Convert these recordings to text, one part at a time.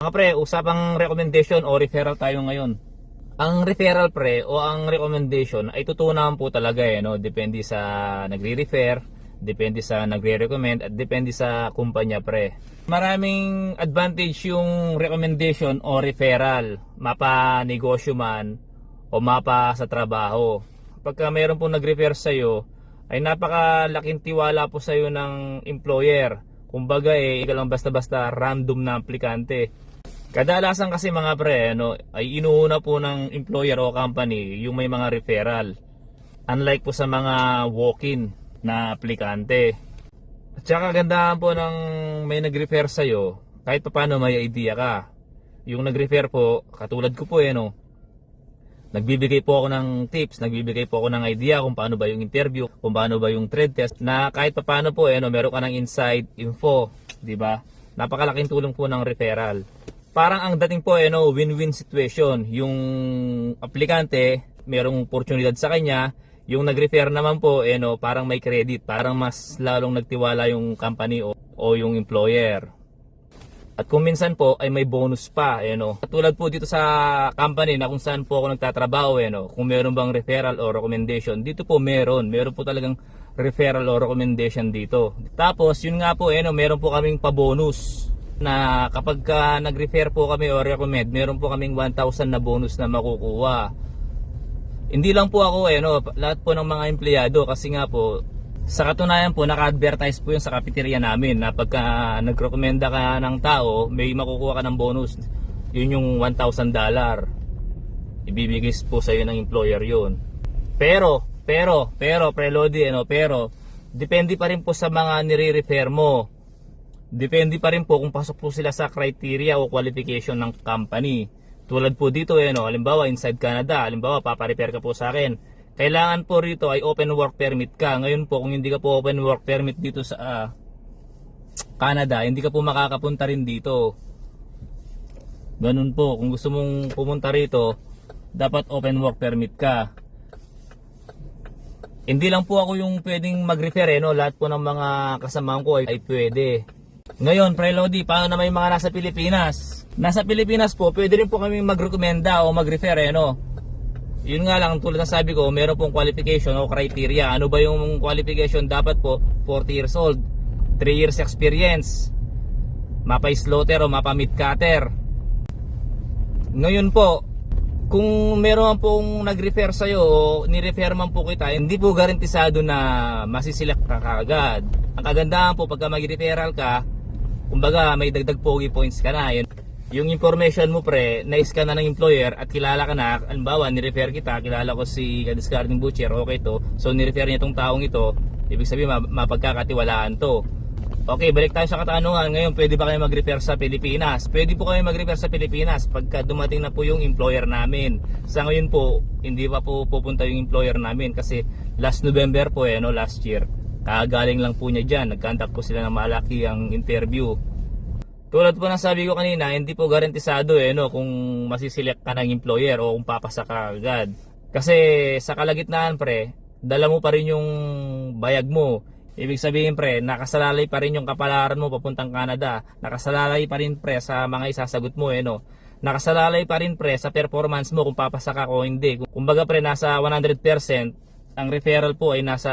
Mga pre, usapang recommendation o referral tayo ngayon. Ang referral pre o ang recommendation ay totoo naman po talaga no? Depende sa nagre-refer, depende sa nagre-recommend at depende sa kumpanya pre. Maraming advantage yung recommendation o referral, mapa negosyo man o mapa sa trabaho. Pagka mayroon pong nag-refer sa'yo, ay napakalaking tiwala po sa'yo ng employer. Kumbaga ikaw lang basta-basta random na aplikante. Kadalasan kasi mga pre, ay inuuna po ng employer o company yung may mga referral. Unlike po sa mga walk-in na aplikante. At saka gandahan po ng may nag-refer sa'yo, kahit pa paano may idea ka. Yung nag-refer po, katulad ko po nagbibigay po ako ng tips, nagbibigay po ako ng idea kung paano ba yung interview, kung paano ba yung trade test, na kahit pa paano po meron ka ng inside info, di ba? Napakalaking tulong po ng referral. Parang ang dating po win-win situation. Yung aplikante, merong oportunidad sa kanya. Yung nag-refer naman po, parang may credit. Parang mas lalong nagtiwala yung company o yung employer. At kung minsan po, ay may bonus pa. Katulad po dito sa company na kung saan po ako nagtatrabaho. Kung meron bang referral o recommendation, dito po meron. Meron po talagang referral o recommendation dito. Tapos, yun nga po, meron po kaming pabonus na kapag nag-refer po kami o recommend, meron po kaming 1,000 na bonus na makukuha. Hindi lang po ako lahat po ng mga empleyado, kasi nga po sa katunayan po naka-advertise po yun sa cafeteria namin na pagka nag-recommenda ka ng tao, may makukuha ka ng bonus. Yun yung $1,000. Ibibigay po sa iyo ng employer yun. Pero pre Lodi, pero depende pa rin po sa mga nire-refer mo. Depende pa rin po kung pasok po sila sa criteria o qualification ng company. Tulad po dito halimbawa inside Canada, halimbawa paparepair ka po sa akin. Kailangan po rito ay open work permit ka. Ngayon po kung hindi ka po open work permit dito sa Canada, hindi ka po makakapunta rin dito. Ganun po, kung gusto mong pumunta rito, dapat open work permit ka. Hindi lang po ako yung pwedeng mag-refer lahat po ng mga kasamahan ko ay pwede. Ngayon, Pre Lodi, paano na may mga nasa Pilipinas? Nasa Pilipinas po, pwede rin po kami mag-recommenda o mag-refer Yun nga lang, tulad ng sabi ko, meron pong qualification o criteria. Ano ba yung qualification? Dapat po 40 years old, 3 years experience, mapa slaughter o mapa meat cutter. Ngayon po, kung meron pong nag-refer sa'yo o ni-refer man po kita, hindi po garantisado na masiselect ka kaagad. Ang kagandahan po pagka mag-referral ka, kumbaga may dagdag pogi points ka na. Yung information mo pre, na-scan na ng employer at kilala ka na. Halimbawa, ni-refer kita, kilala ko si Discarding Butcher, okay to. So ni-refer niya itong taong ito, ibig sabihin mapagkakatiwalaan to. Okay, balik tayo sa katanungan. Ngayon, pwede ba kayo mag-refer sa Pilipinas? Pwede po kayo mag-refer sa Pilipinas pagka dumating na po yung employer namin. Sa ngayon po, hindi pa po pupunta yung employer namin kasi last November po last year. Kagaling lang po niya dyan. Nag-contact po sila ng malaki ang interview. Tulad po ng sabi ko kanina, hindi po garantisado kung masiselect ka ng employer o kung papasa ka agad. Kasi sa kalagitnaan pre, dala mo pa rin yung bayag mo. Ibig sabihin pre, nakasalalay pa rin yung kapalaran mo papuntang Canada. Nakasalalay pa rin pre sa mga isasagot mo Nakasalalay pa rin pre sa performance mo kung papasa ka o hindi. Kumbaga pre, nasa 100%, ang referral po ay nasa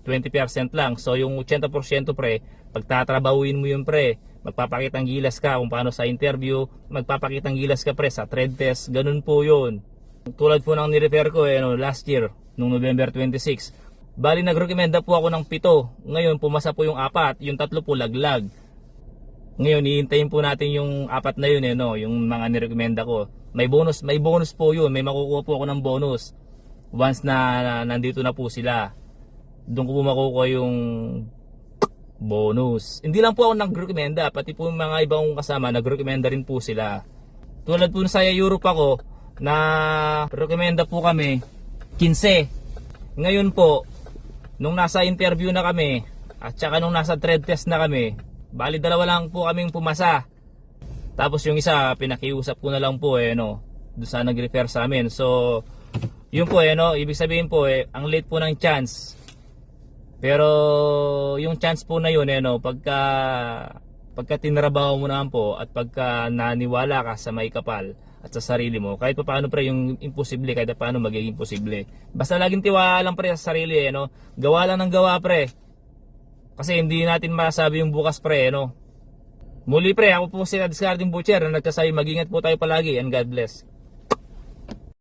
20% lang. So yung 80% pre, pagtatrabahuin mo yun pre, magpapakitang gilas ka kung paano sa interview, magpapakitang gilas ka pre sa trade test, ganun po yun. Tulad po ng nirefer ko last year, noong November 26. Bali nagrekomenda po ako ng 7. Ngayon pumasa po yung 4, yung 3 po laglag. Ngayon hihintayin po natin yung 4 na yun yung mga nirekomenda ko. May bonus po yun, may makukuha po ako ng bonus. Once na nandito na po sila, doon ko po makukuha yung bonus. Hindi lang po ako nagrekomenda, pati po yung mga ibang kasama nagrekomenda rin po sila. Tulad po sa Europe ako, na rekomenda po kami 15. Ngayon po, nung nasa interview na kami at saka nung nasa trade test na kami, bali 2 lang po kaming pumasa. Tapos yung isa pinakiusap ko na lang po doon sa nag-refer sa amin. So yun po ibig sabihin po ang late po ng chance. Pero yung chance po na yun pagka pagka tinrabaho mo naman po at pagka naniwala ka sa may kapal at sa sarili mo, kahit pa paano pre yung imposible, kahit pa paano magiging posible. Basta laging tiwala lang pre sa sarili, no? Gawa lang ng gawa pre. Kasi hindi natin masabi yung bukas pre, no? Muli pre, ako po si Discarding Butcher na nagsasabi mag-ingat po tayo palagi and God bless.